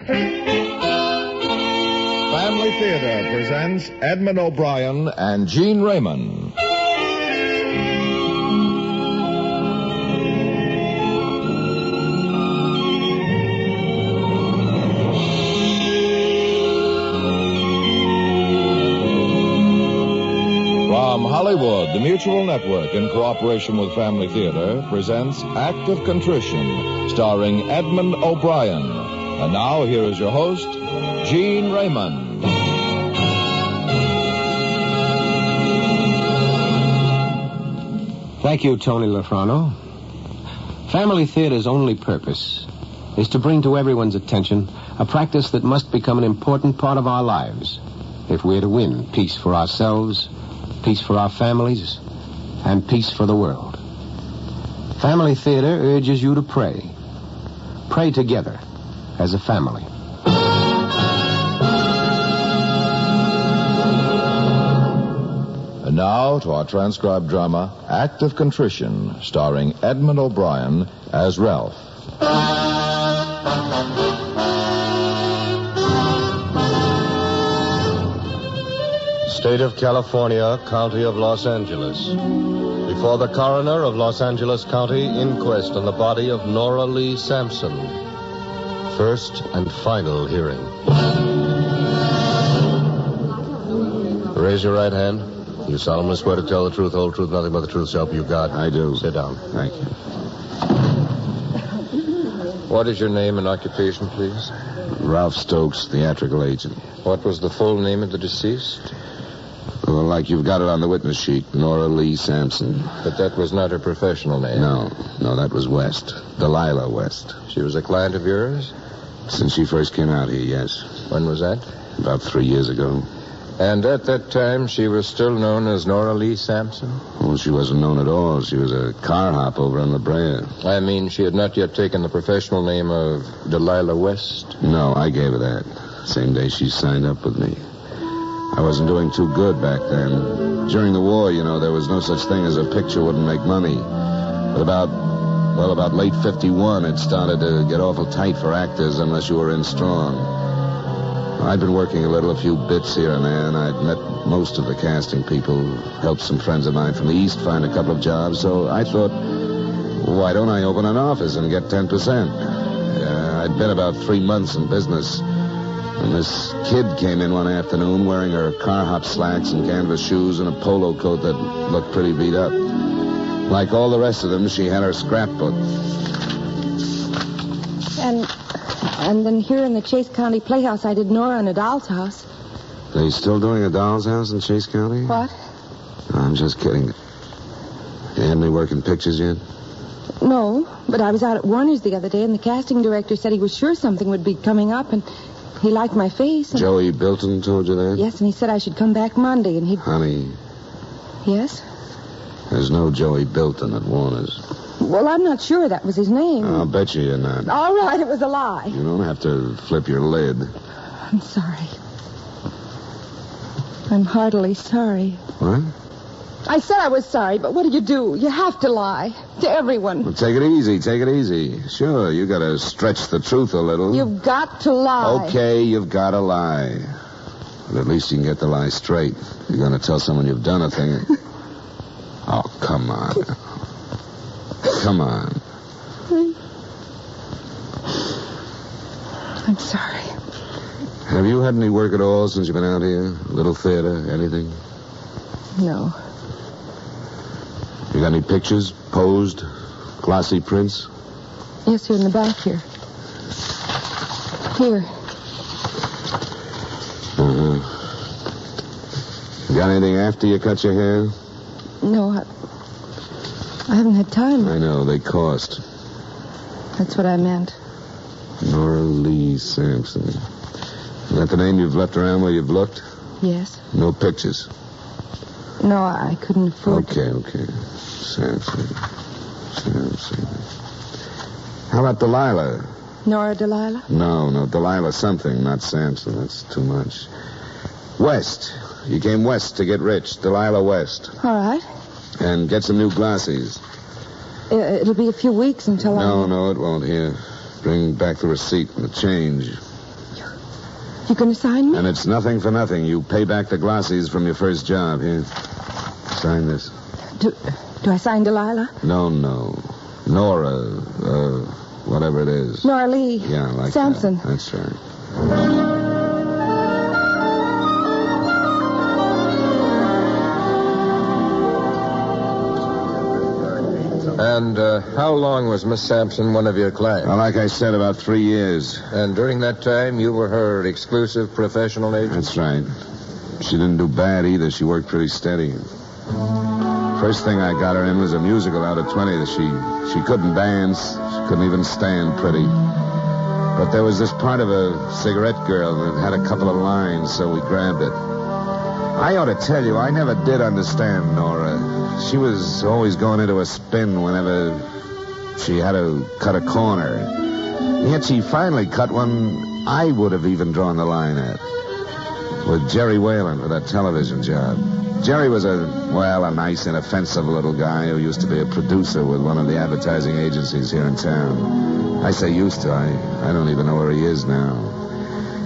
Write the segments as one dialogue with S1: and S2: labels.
S1: Family Theater presents Edmund O'Brien and Gene Raymond. From Hollywood, the Mutual Network, in cooperation with Family Theater, presents Act of Contrition, starring Edmund O'Brien. And now, here is your host, Gene Raymond.
S2: Thank you, Tony Lafrano. Family Theater's only purpose is to bring to everyone's attention a practice that must become an important part of our lives if we're to win peace for ourselves, peace for our families, and peace for the world. Family Theater urges you to pray. Pray together as a family.
S1: And now to our transcribed drama, Act of Contrition, starring Edmund O'Brien as Ralph.
S3: State of California, County of Los Angeles. Before the coroner of Los Angeles County, inquest on the body of Nora Lee Sampson. First and final hearing. Raise your right hand. You solemnly swear to tell the truth, whole truth, nothing but the truth, so help you God.
S4: I do.
S3: Sit down.
S4: Thank you.
S3: What is your name and occupation, please?
S4: Ralph Stokes, theatrical agent.
S3: What was the full name of the deceased?
S4: Well, like you've got it on the witness sheet, Nora Lee Sampson.
S3: But that was not her professional name.
S4: No, that was West. Delilah West.
S3: She was a client of yours?
S4: Since she first came out here, yes.
S3: When was that?
S4: About 3 years ago.
S3: And at that time, she was still known as Nora Lee Sampson?
S4: Well, she wasn't known at all. She was a car hop over on La Brea.
S3: I mean, she had not yet taken the professional name of Delilah West?
S4: No, I gave her that. Same day she signed up with me. I wasn't doing too good back then. During the war, there was no such thing as a picture wouldn't make money. But about late 51, it started to get awful tight for actors unless you were in strong. I'd been working a few bits here and there, and I'd met most of the casting people, helped some friends of mine from the East find a couple of jobs, so I thought, why don't I open an office and get 10%? I'd been about 3 months in business, and this kid came in one afternoon wearing her car hop slacks and canvas shoes and a polo coat that looked pretty beat up. Like all the rest of them, she had her scrapbook.
S5: And then here in the Chase County Playhouse, I did Nora in a doll's house.
S4: They still doing a doll's house in Chase County?
S5: What?
S4: I'm just kidding. You had me working pictures yet?
S5: No, but I was out at Warner's the other day, and the casting director said he was sure something would be coming up, and he liked my face. And...
S4: Joey Bilton told you that?
S5: Yes, and he said I should come back Monday, and he'd...
S4: Honey.
S5: Yes?
S4: There's no Joey Bilton at Warner's.
S5: Well, I'm not sure that was his name.
S4: I'll bet you're not.
S5: All right, it was a lie.
S4: You don't have to flip your lid.
S5: I'm sorry. I'm heartily sorry.
S4: What?
S5: I said I was sorry, but what do? You have to lie. To everyone.
S4: Well, take it easy. Sure, you gotta stretch the truth a little.
S5: You've got to lie.
S4: Okay, you've gotta lie. But at least you can get the lie straight. You're gonna tell someone you've done a thing. Oh, come on. Come on.
S5: I'm sorry.
S4: Have you had any work at all since you've been out here? Little theater, anything?
S5: No.
S4: You got any pictures? Posed? Glossy prints?
S5: Yes, here in the back here. Here.
S4: Uh-huh. You got anything after you cut your hair?
S5: No, I haven't had time.
S4: I know, they cost.
S5: That's what I meant.
S4: Nora Lee Sampson. Is that the name you've left around where you've looked?
S5: Yes.
S4: No pictures?
S5: No, I couldn't afford
S4: Okay. Sampson. How about Delilah?
S5: Nora Delilah?
S4: No, Delilah something, not Sampson. That's too much. West. You came west to get rich. Delilah West.
S5: All right.
S4: And get some new glasses.
S5: It'll be a few weeks until
S4: No, it won't. Here. Bring back the receipt and the change.
S5: You going to sign me?
S4: And it's nothing for nothing. You pay back the glossies from your first job. Here, sign this.
S5: Do I sign Delilah?
S4: No. Nora, whatever it is.
S5: Nora Lee.
S4: Yeah, like
S5: Sampson.
S4: that. That's right.
S6: And how long was Miss Sampson one of your clients?
S4: Well, like I said, about 3 years.
S6: And during that time, you were her exclusive professional agent?
S4: That's right. She didn't do bad either. She worked pretty steady. First thing I got her in was a musical out of 20 that she couldn't dance. She couldn't even stand pretty. But there was this part of a cigarette girl that had a couple of lines, so we grabbed it. I ought to tell you, I never did understand Nora. She was always going into a spin whenever she had to cut a corner. Yet she finally cut one I would have even drawn the line at. With Jerry Whalen for that television job. Jerry was a nice, inoffensive little guy who used to be a producer with one of the advertising agencies here in town. I say used to. I don't even know where he is now.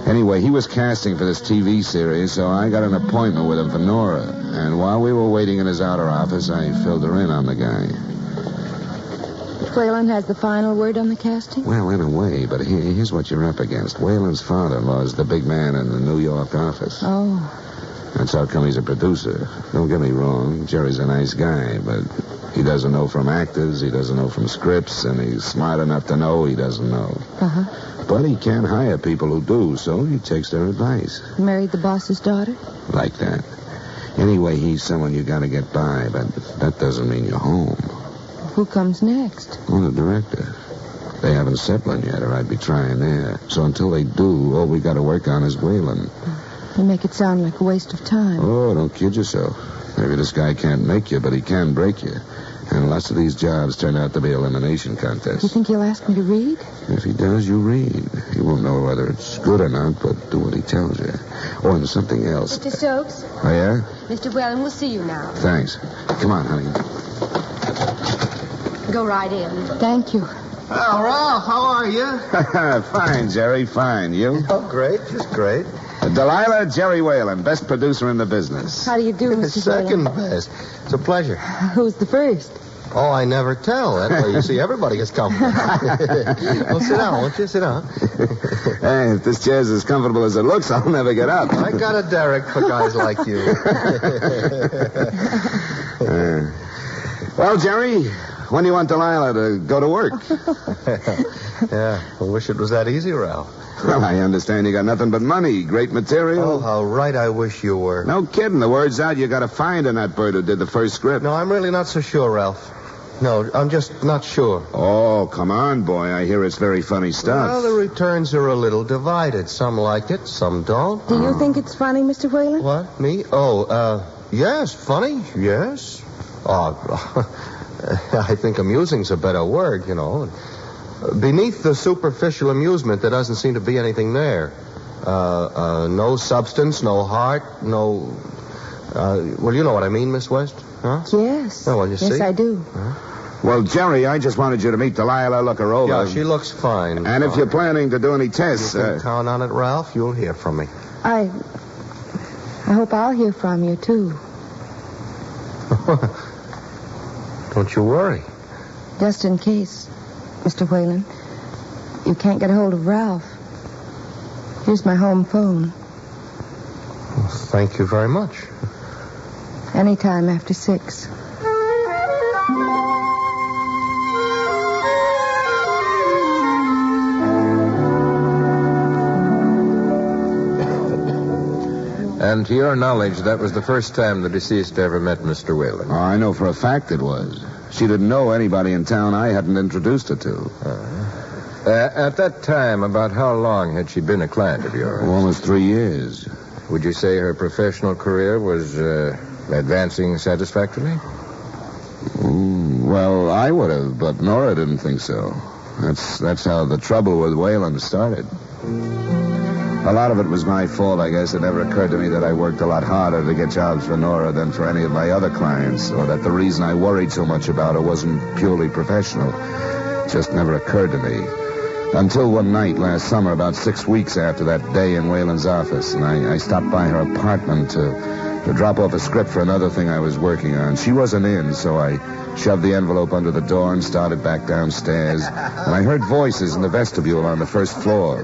S4: Anyway, he was casting for this TV series, so I got an appointment with him for Nora. And while we were waiting in his outer office, I filled her in on the guy.
S5: Whalen has the final word on the casting?
S4: Well, in a way, but here's what you're up against. Whalen's father-in-law is the big man in the New York office.
S5: Oh.
S4: That's how come he's a producer. Don't get me wrong, Jerry's a nice guy, but he doesn't know from actors, he doesn't know from scripts, and he's smart enough to know he doesn't know.
S5: Uh-huh.
S4: But he can't hire people who do, so he takes their advice.
S5: Married the boss's daughter?
S4: Like that. Anyway, he's someone you gotta get by, but that doesn't mean you're home.
S5: Who comes next?
S4: Well, the director. They haven't set one yet, or I'd be trying there. So until they do, all we gotta work on is Whalen.
S5: You make it sound like a waste of time.
S4: Oh, don't kid yourself. Maybe this guy can't make you, but he can break you. And lots of these jobs turn out to be elimination contests.
S5: You think he'll ask me to read?
S4: If he does, you read. He won't know whether it's good or not, but do what he tells you. Oh, and something else.
S7: Mr. Stokes?
S4: Oh, yeah?
S7: Mr. Whalen will see you now.
S4: Thanks. Come on, honey.
S7: Go right in.
S5: Thank you.
S8: Well, Ralph, how are you?
S4: Fine, Jerry, fine. You?
S8: Oh, great, just great.
S4: Delilah, Jerry Whalen, best producer in the business.
S5: How do you do, Mr.
S8: Second
S5: Whalen?
S8: best. It's a pleasure.
S5: Who's the first?
S8: Oh, I never tell. That way, you see, everybody gets comfortable. Well, sit down, won't you? Sit down.
S4: Hey, if this chair's as comfortable as it looks, I'll never get up.
S8: I got a derrick for guys like you.
S4: Well, Jerry, when do you want Delilah to go to work?
S8: Yeah, I wish it was that easy, Ralph.
S4: Well, I understand you got nothing but money, great material.
S8: Oh, how right I wish you were.
S4: No kidding. The word's out you got a find on that bird who did the first script.
S8: No, I'm really not so sure, Ralph. No, I'm just not sure.
S4: Oh, come on, boy. I hear it's very funny stuff.
S8: Well, the returns are a little divided. Some like it, some don't.
S5: Do you think it's funny, Mr. Whalen?
S8: What? Me? Oh, yes, funny, yes. Oh, I think amusing's a better word, you know. Beneath the superficial amusement, there doesn't seem to be anything there. No substance, no heart, no... well, you know what I mean, Miss West? Huh?
S5: Yes.
S8: Oh, well, you see?
S5: Yes, I do.
S8: Huh?
S4: Well, Jerry, I just wanted you to meet Delilah, look her over.
S8: Yeah, she looks fine.
S4: And if you're planning to do any tests...
S8: You can count on it, Ralph. You'll hear from me.
S5: I hope I'll hear from you, too.
S8: Don't you worry.
S5: Just in case, Mr. Whalen, you can't get a hold of Ralph. Here's my home phone.
S8: Well, thank you very much.
S5: Anytime after 6.
S6: And to your knowledge, that was the first time the deceased ever met Mr. Whalen.
S4: Oh, I know for a fact it was. She didn't know anybody in town I hadn't introduced her to.
S6: At that time, about how long had she been a client of yours?
S4: Almost 3 years.
S6: Would you say her professional career was advancing satisfactorily?
S4: Well, I would have, but Nora didn't think so. That's how the trouble with Whalen started. A lot of it was my fault, I guess. It never occurred to me that I worked a lot harder to get jobs for Nora than for any of my other clients, or that the reason I worried so much about her wasn't purely professional. It just never occurred to me. Until one night last summer, about 6 weeks after that day in Whalen's office, and I stopped by her apartment to drop off a script for another thing I was working on. She wasn't in, so I shoved the envelope under the door and started back downstairs. And I heard voices in the vestibule on the first floor.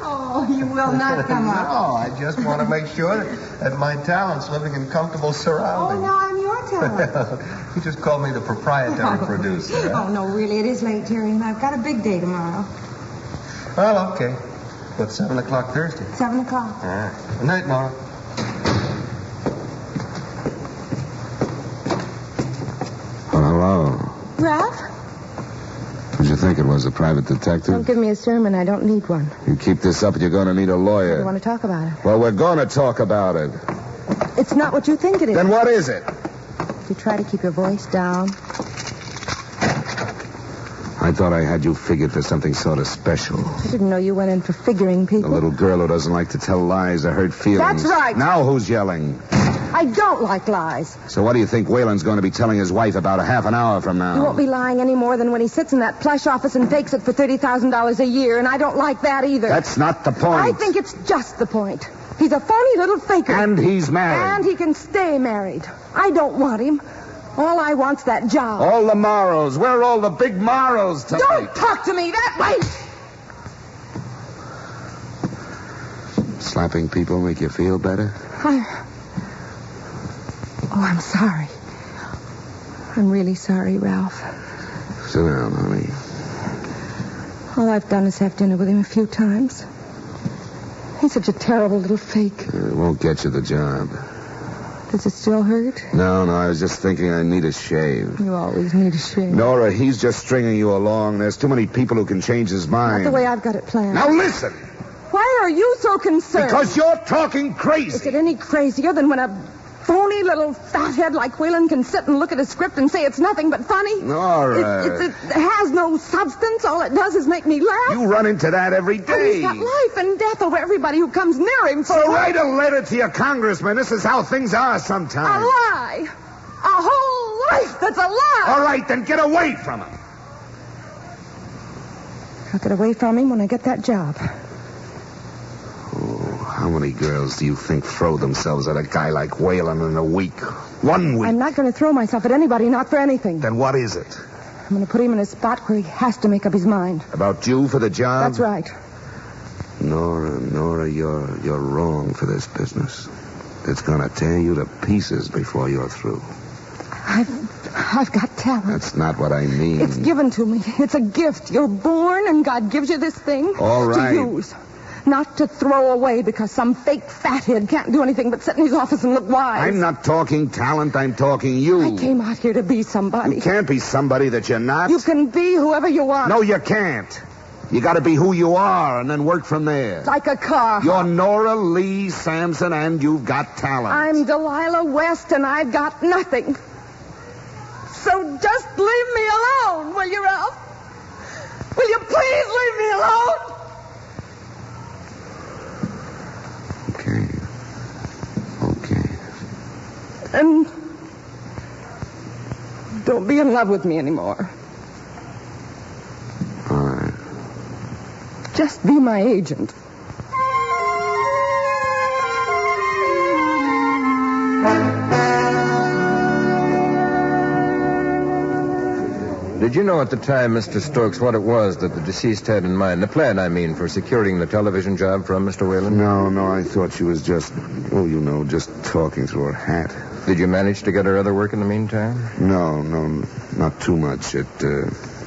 S5: Oh, you will not come up.
S8: No, I just want to make sure that my talent's living in comfortable surroundings.
S5: Oh, now I'm your talent.
S8: You just called me the proprietary producer.
S5: Oh, no, really, it is late, Terry, and I've got a big day tomorrow.
S8: Well, okay. But 7 o'clock Thursday.
S5: 7 o'clock.
S8: All right. Good night, Nora.
S4: Well, hello.
S5: Ralph?
S4: Who'd you think it was, a private detective?
S5: Don't give me a sermon. I don't need one.
S4: You keep this up, you're going to need a lawyer.
S5: I want to talk about it.
S4: Well, we're going to talk about it.
S5: It's not what you think it is.
S4: Then what is it?
S5: You try to keep your voice down.
S4: I thought I had you figured for something sort of special.
S5: I didn't know you went in for figuring people.
S4: A little girl who doesn't like to tell lies or hurt feelings.
S5: That's right.
S4: Now who's yelling?
S5: I don't like lies.
S4: So what do you think Whalen's going to be telling his wife about a half an hour from now?
S5: He won't be lying any more than when he sits in that plush office and fakes it for $30,000 a year, and I don't like that either.
S4: That's not the point.
S5: I think it's just the point. He's a phony little faker.
S4: And he's married.
S5: And he can stay married. I don't want him. All I want's that job.
S4: All the morrows. Where are all the big morrows tonight?
S5: Don't talk to me that way!
S4: Slapping people make you feel better?
S5: I'm sorry. I'm really sorry, Ralph.
S4: Sit down, honey.
S5: All I've done is have dinner with him a few times. He's such a terrible little fake.
S4: It won't get you the job.
S5: Does it still hurt?
S4: No, I was just thinking I need a shave.
S5: You always need a shave.
S4: Nora, he's just stringing you along. There's too many people who can change his mind.
S5: Not the way I've got it planned.
S4: Now listen!
S5: Why are you so concerned?
S4: Because you're talking crazy.
S5: Is it any crazier than when a phony little fathead like Whalen can sit and look at a script and say it's nothing but funny?
S4: Nora.
S5: It has no substance. All it does is make me laugh.
S4: You run into that every
S5: And
S4: day.
S5: he's got life and death over everybody who comes near him.
S4: So write a letter to your congressman. This is how things are
S5: A
S4: sometimes.
S5: lie. A whole life that's a lie.
S4: All right, then get away from him.
S5: I'll get away from him when I get that job.
S4: How many girls do you think throw themselves at a guy like Whalen in a week? 1 week.
S5: I'm not going to throw myself at anybody, not for anything.
S4: Then what is it?
S5: I'm going to put him in a spot where he has to make up his mind.
S4: About you for the job?
S5: That's right.
S4: Nora, you're wrong for this business. It's going to tear you to pieces before you're through.
S5: I've got talent.
S4: That's not what I mean.
S5: It's given to me. It's a gift. You're born and God gives you this thing
S4: All right.
S5: to use. Not to throw away because some fake fathead can't do anything but sit in his office and look wise.
S4: I'm not talking talent. I'm talking you.
S5: I came out here to be somebody.
S4: You can't be somebody that you're not.
S5: You can be whoever you want.
S4: No, you can't. You got to be who you are and then work from there.
S5: Like a car.
S4: You're Nora Lee Sampson and you've got talent.
S5: I'm Delilah West and I've got nothing. So just leave me alone, will you, Ralph? Will you please leave me alone?
S4: Okay.
S5: And don't be in love with me anymore.
S4: All right.
S5: Just be my agent.
S6: Did you know at the time, Mr. Stokes, what it was that the deceased had in mind? The plan, I mean, for securing the television job from Mr. Whalen?
S4: No, I thought she was just, just talking through her hat.
S6: Did you manage to get her other work in the meantime?
S4: No, not too much. It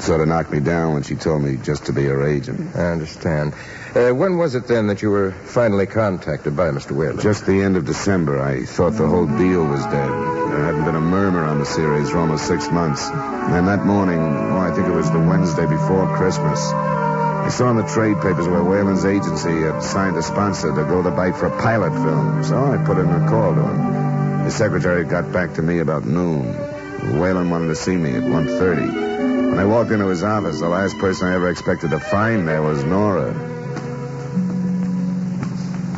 S4: sort of knocked me down when she told me just to be her agent.
S6: I understand. When was it then that you were finally contacted by Mr. Whalen?
S4: Just the end of December. I thought the whole deal was dead. There hadn't been a murmur on the series for almost 6 months. And that morning, I think it was the Wednesday before Christmas, I saw in the trade papers where Whalen's agency had signed a sponsor to go to bite for a pilot film. So I put in a call to him. The secretary got back to me about noon. Whalen wanted to see me at 1:30. When I walked into his office, the last person I ever expected to find there was Nora.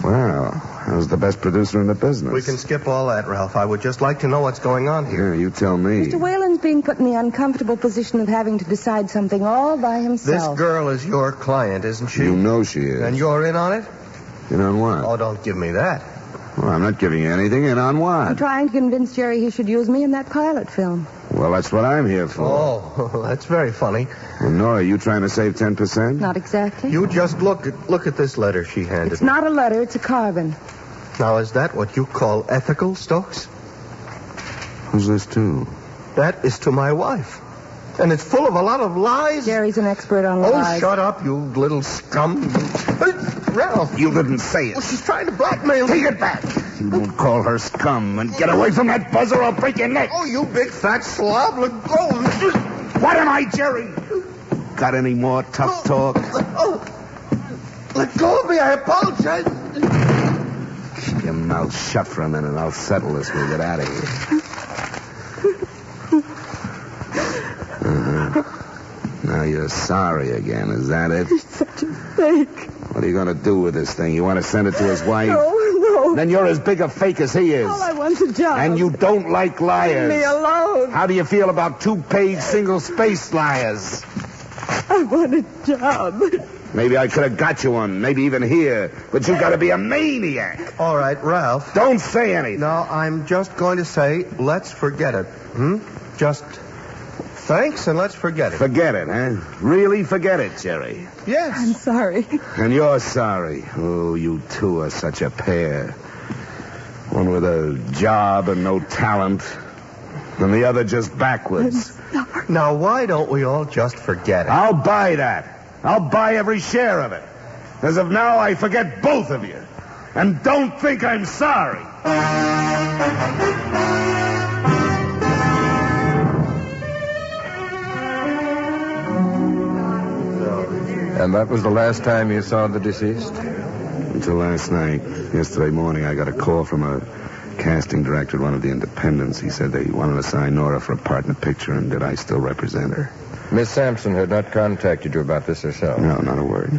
S4: Wow, I was the best producer in the business.
S8: We can skip all that, Ralph. I would just like to know what's going on here.
S4: Yeah, you tell me.
S5: Mr. Whalen's Ralph is being put in the uncomfortable position of having to decide something all by
S8: This
S5: himself.
S8: girl is your client, isn't she?
S4: You know she is.
S8: And you're in on it?
S4: In on what?
S8: Oh, don't give me that.
S4: Well, I'm not giving you anything. In on
S5: I'm
S4: what?
S5: trying to convince Jerry he should use me in that pilot film.
S4: Well, that's what I'm here for.
S8: Oh, that's very funny.
S4: Well, Nora, you trying to save 10%?
S5: Not exactly.
S8: You just look at this letter she handed
S5: It's
S8: me.
S5: not a letter, it's a carbon.
S8: Now, is that what you call ethical, Stokes?
S4: Who's this to?
S8: That is to my wife. And it's full of a lot of lies.
S5: Jerry's an expert on
S8: Oh,
S5: lies.
S8: shut up, you little scum. Ralph.
S4: You didn't say
S8: Well,
S4: it.
S8: she's trying to blackmail me.
S4: Take it back. You won't call her scum and get away from that buzzer or I'll break your neck.
S8: Oh, you big fat slob. Let go.
S4: What am I, Jerry? Got any more tough talk?
S8: Oh, let go of me. I apologize.
S4: Keep your mouth shut for a minute and I'll settle this when we get out of here. Now you're sorry again, is that it?
S5: He's such a fake.
S4: What are you going to do with this thing? You want to send it to his wife?
S5: No.
S4: Then you're as big a fake as he is.
S5: All I want's a job.
S4: And you don't like liars.
S5: Leave me alone.
S4: How do you feel about 2-page single-space liars?
S5: I want a job.
S4: Maybe I could have got you one, maybe even here. But you got to be a maniac.
S8: All right, Ralph.
S4: Don't say anything.
S8: No, I'm just going to say, let's forget it. Just thanks and let's forget it.
S4: Forget it, huh? Really forget it, Jerry.
S5: I'm
S8: Yes.
S5: sorry.
S4: And you're sorry. Oh, you two are such a pair. One with a job and no talent, and the other just backwards.
S8: Now, why don't we all just forget it?
S4: I'll buy that. I'll buy every share of it. As of now, I forget both of you. And don't think I'm sorry.
S6: And that was the last time you saw the deceased?
S4: Until last night. Yesterday morning, I got a call from a casting director at one of the independents. He said they wanted to sign Nora for a part in the picture, and did I still represent her?
S6: Miss Sampson had not contacted you about this herself.
S4: No, not a word.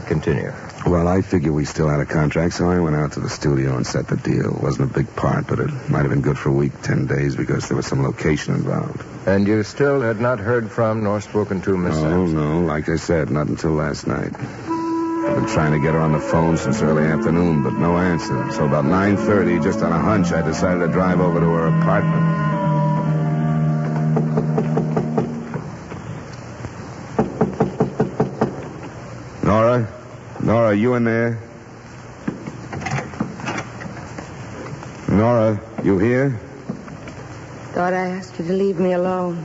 S6: Continue.
S4: Well, I figured we still had a contract, so I went out to the studio and set the deal. It wasn't a big part, but it might have been good for a week, 10 days, because there was some location involved.
S6: And you still had not heard from nor spoken to Miss Sampson?
S4: No, like I said, not until last night. I've been trying to get her on the phone since early afternoon, but no answer. So about 9:30, just on a hunch, I decided to drive over to her apartment. Nora? Nora, you in there? Nora, you here?
S5: Thought I asked you to leave me alone.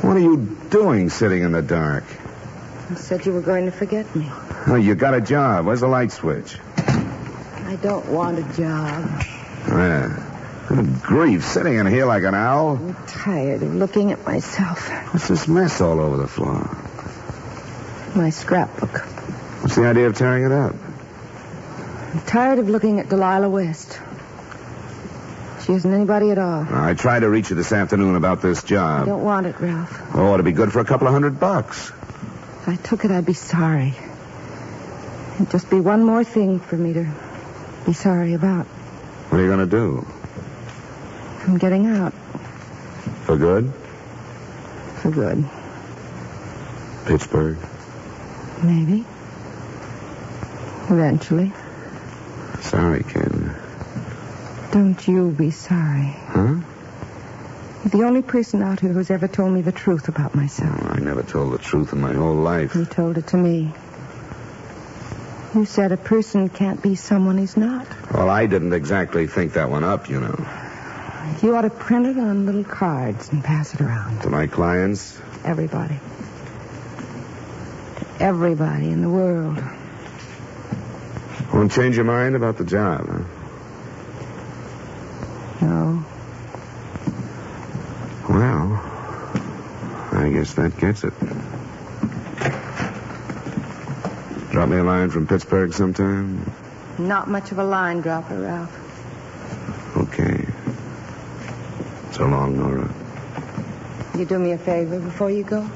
S4: What are you doing sitting in the dark?
S5: You said you were going to forget me.
S4: Oh, you got a job. Where's the light switch?
S5: I don't want a job.
S4: Yeah. Good grief, sitting in here like an owl.
S5: I'm tired of looking at myself.
S4: What's this mess all over the floor?
S5: My scrapbook.
S4: What's the idea of tearing it up?
S5: I'm tired of looking at Delilah West. She isn't anybody at all.
S4: I tried to reach you this afternoon about this
S5: I
S4: job.
S5: don't want it, Ralph.
S4: Oh, it'd be good for a couple of $100.
S5: If I took it, I'd be sorry. It'd just be one more thing for me to be sorry about.
S4: What are you going to do?
S5: I'm getting out
S4: For good?
S5: for good.
S4: Pittsburgh?
S5: Maybe. Eventually.
S4: Sorry, kid.
S5: Don't you be sorry.
S4: Huh?
S5: You're the only person out here who's ever told me the truth about myself.
S4: Oh, I never told the truth in my whole life.
S5: You told it to me. You said a person can't be someone he's not.
S4: Well, I didn't exactly think that one up, you know.
S5: You ought to print it on little cards and pass it around.
S4: To my clients?
S5: Everybody. To everybody in the world.
S4: Won't change your mind about the job, huh?
S5: No.
S4: Well, I guess that gets it. Drop me a line from Pittsburgh sometime?
S5: Not much of a line dropper, Ralph.
S4: Okay. So long, Nora.
S5: You do me a favor before you go?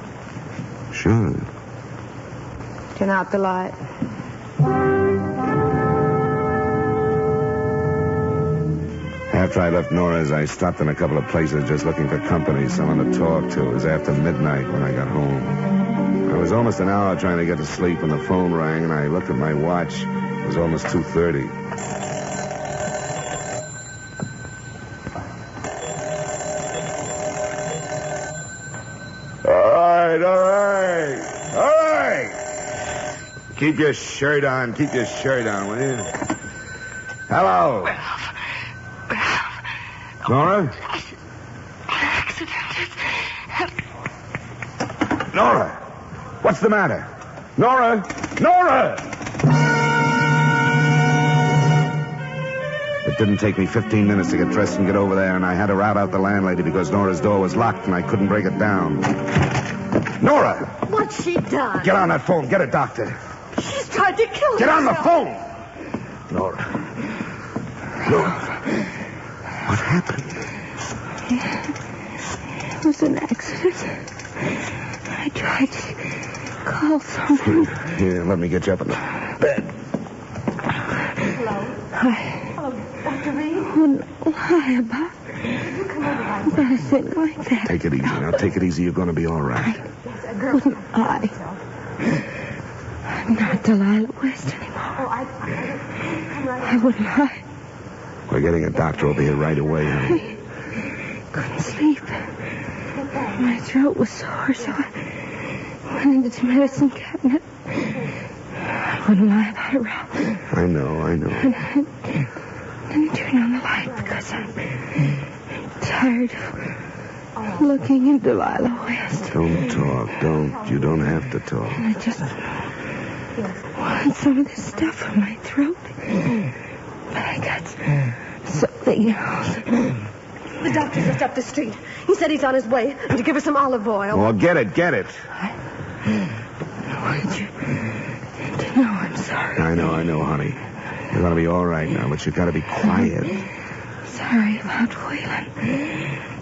S4: Sure.
S5: Turn out the light.
S4: After I left Nora's, I stopped in a couple of places just looking for company, someone to talk to. It was after midnight when I got home. I was almost an hour trying to get to sleep when the phone rang, and I looked at my watch. It was almost 2:30. All right. Keep your shirt on, will you? Hello. Nora?
S5: Accident.
S4: Nora! What's the matter? Nora! It didn't take me 15 minutes to get dressed and get over there, and I had to rout out the landlady because Nora's door was locked and I couldn't break it down. Nora!
S5: What's she done?
S4: Get on that phone. Get a doctor.
S5: She's tried to kill herself.
S4: Get on the phone! Nora. What happened?
S5: It was an accident. I tried to call someone.
S4: Here, let me get you up in the bed.
S7: Hello? Hello, Dr. Reed?
S5: Wouldn't lie about
S7: You come over right
S5: a thing like that.
S4: Take it easy. Now, take it easy. You're going to be all right.
S5: Wouldn't lie. I'm not Delilah West anymore.
S7: Oh, I'm right.
S5: I wouldn't lie.
S4: We're getting a doctor over here right away, honey.
S5: Couldn't sleep. My throat was sore, so I went into the medicine cabinet. I wouldn't lie about it, Ralph.
S4: I know.
S5: And I didn't turn on the light because I'm tired of looking at Delilah West.
S4: Don't talk. You don't have to talk.
S5: And I just wanted some of this stuff from my throat. But I got something else.
S7: The doctor's just up the street. He said he's on his way to give her some olive oil.
S4: Well, get it.
S5: I wanted you to know I'm sorry.
S4: I know, honey. You're going to be all right now, but you got to be quiet.
S5: Sorry about Whalen.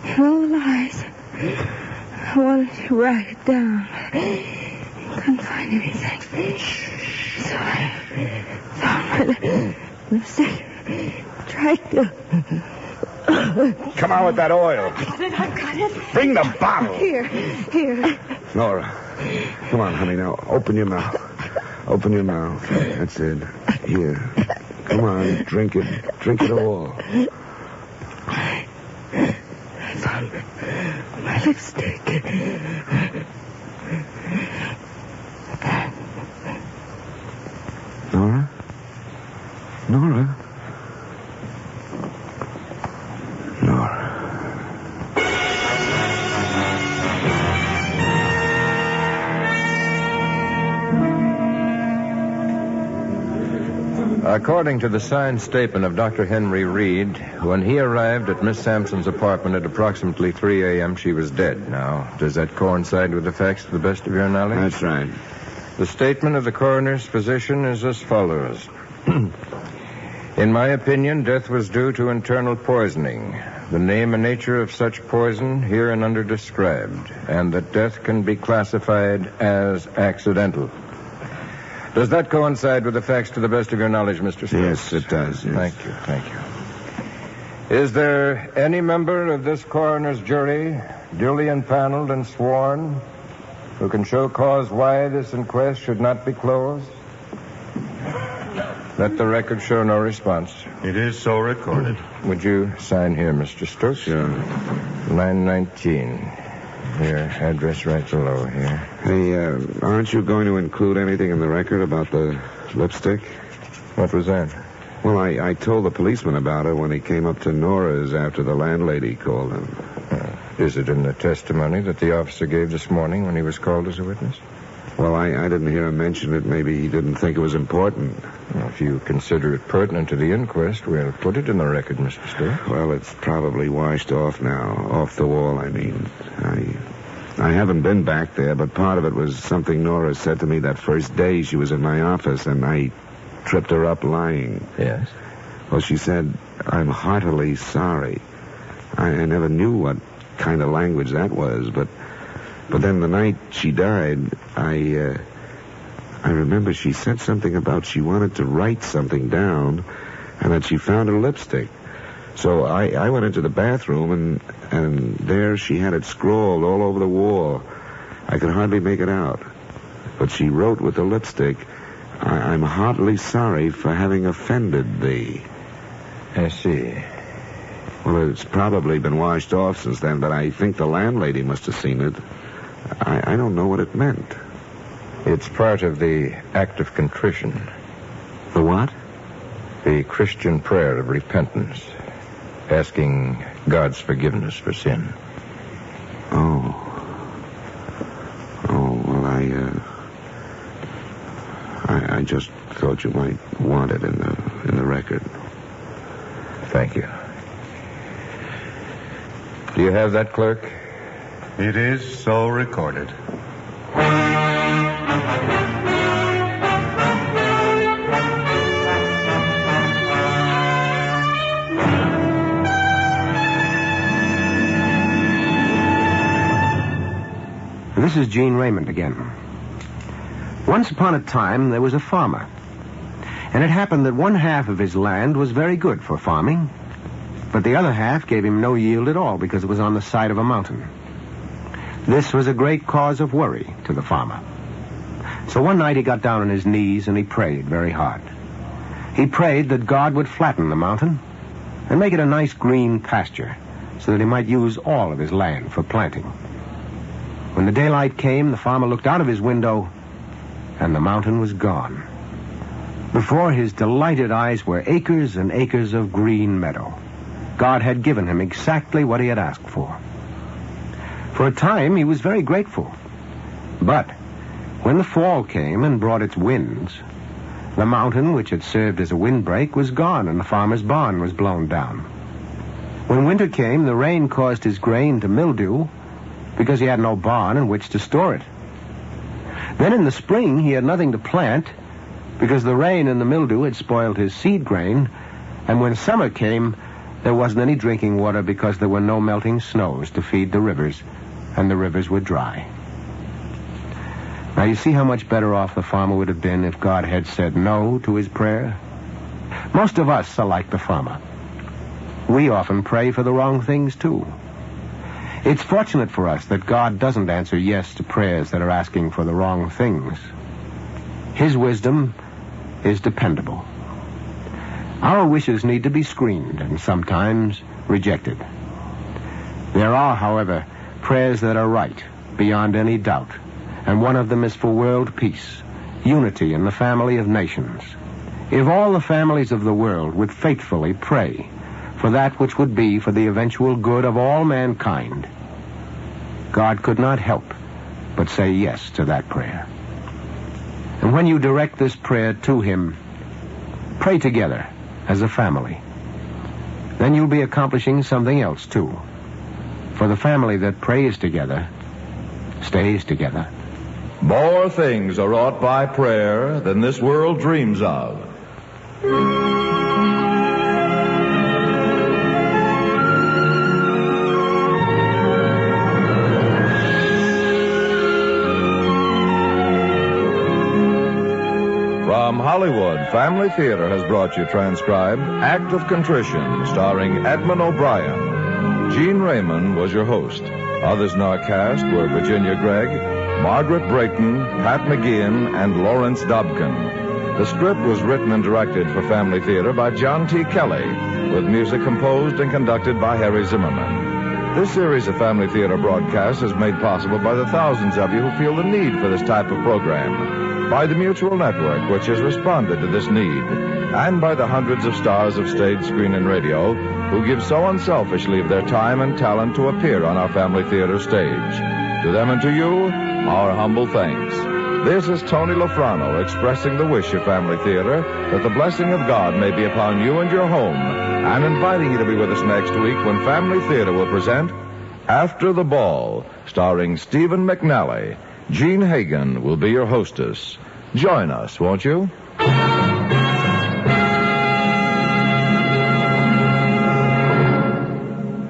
S5: And all the lies. I wanted to write it down. Couldn't find anything. So I found my lipstick. Tried to...
S4: Come on with that oil.
S7: I've got it.
S4: Bring the bottle.
S7: Here.
S4: Nora, come on, honey, now. Open your mouth. That's it. Here. Come on, drink it. Drink it all.
S5: I found my lipstick.
S4: Nora?
S6: According to the signed statement of Dr. Henry Reed, when he arrived at Miss Sampson's apartment at approximately 3 a.m., she was dead. Now, does that coincide with the facts to the best of your knowledge?
S4: That's right.
S6: The statement of the coroner's physician is as follows. In my opinion, death was due to internal poisoning. The name and nature of such poison hereunder described, and that death can be classified as accidental. Does that coincide with the facts to the best of your knowledge, Mr. Stokes?
S4: Yes, it does. Yes.
S6: Thank you. Is there any member of this coroner's jury, duly impaneled and sworn, who can show cause why this inquest should not be closed? Let the record show no response.
S9: It is so recorded.
S6: Would you sign here, Mr. Stokes?
S4: Sure.
S6: Line 19. Here, address right below here.
S4: Hey, aren't you going to include anything in the record about the lipstick?
S6: What was that?
S4: Well, I told the policeman about it when he came up to Nora's after the landlady called him.
S6: Is it in the testimony that the officer gave this morning when he was called as a witness?
S4: Well, I didn't hear him mention it. Maybe he didn't think it was important.
S6: Well, if you consider it pertinent to the inquest, we'll put it in the record, Mr. Stewart.
S4: Well, it's probably washed off now. Off the wall, I mean. I haven't been back there, but part of it was something Nora said to me that first day she was in my office, and I tripped her up lying.
S6: Yes?
S4: Well, she said, "I'm heartily sorry." I never knew what kind of language that was, but then the night she died, I remember she said something about she wanted to write something down and that she found her lipstick. So I went into the bathroom, and there she had it scrawled all over the wall. I could hardly make it out. But she wrote with the lipstick, I'm heartily sorry for having offended thee.
S6: I see.
S4: Well, it's probably been washed off since then, but I think the landlady must have seen it. I don't know what it meant.
S6: It's part of the act of contrition.
S4: The what?
S6: The Christian prayer of repentance, asking God's forgiveness for sin.
S4: Oh, well, I just thought you might want it in the record.
S6: Thank you. Do you have that, clerk?
S9: It is so recorded.
S2: This is Gene Raymond again. Once upon a time, there was a farmer. And it happened that one half of his land was very good for farming, but the other half gave him no yield at all because it was on the side of a mountain. This was a great cause of worry to the farmer. So one night he got down on his knees and he prayed very hard. He prayed that God would flatten the mountain and make it a nice green pasture so that he might use all of his land for planting. When the daylight came, the farmer looked out of his window and the mountain was gone. Before his delighted eyes were acres and acres of green meadow. God had given him exactly what he had asked for. For a time, he was very grateful. But when the fall came and brought its winds, the mountain which had served as a windbreak was gone and the farmer's barn was blown down. When winter came, the rain caused his grain to mildew because he had no barn in which to store it. Then in the spring, he had nothing to plant because the rain and the mildew had spoiled his seed grain, and when summer came, there wasn't any drinking water because there were no melting snows to feed the rivers, and the rivers were dry. Now you see how much better off the farmer would have been if God had said no to his prayer? Most of us are like the farmer. We often pray for the wrong things, too. It's fortunate for us that God doesn't answer yes to prayers that are asking for the wrong things. His wisdom is dependable. Our wishes need to be screened and sometimes rejected. There are, however, prayers that are right, beyond any doubt, and one of them is for world peace, unity in the family of nations. If all the families of the world would faithfully pray for that which would be for the eventual good of all mankind, God could not help but say yes to that prayer. And when you direct this prayer to him, pray together as a family. Then you'll be accomplishing something else, too. For the family that prays together stays together.
S1: More things are wrought by prayer than this world dreams of. From Hollywood, Family Theater has brought you transcribed Act of Contrition, starring Edmund O'Brien. Gene Raymond was your host. Others in our cast were Virginia Gregg, Margaret Brayton, Pat McGeehan, and Lawrence Dobkin. The script was written and directed for Family Theater by John T. Kelly, with music composed and conducted by Harry Zimmerman. This series of Family Theater broadcasts is made possible by the thousands of you who feel the need for this type of program, by the Mutual Network, which has responded to this need, and by the hundreds of stars of stage, screen, and radio who give so unselfishly of their time and talent to appear on our Family Theater stage. To them and to you, our humble thanks. This is Tony Lofrano expressing the wish of Family Theater that the blessing of God may be upon you and your home, and inviting you to be with us next week when Family Theater will present After the Ball, starring Stephen McNally. Jean Hagen will be your hostess. Join us, won't you?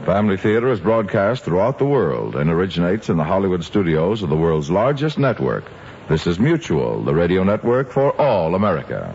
S1: Family Theater is broadcast throughout the world and originates in the Hollywood studios of the world's largest network. This is Mutual, the radio network for all America.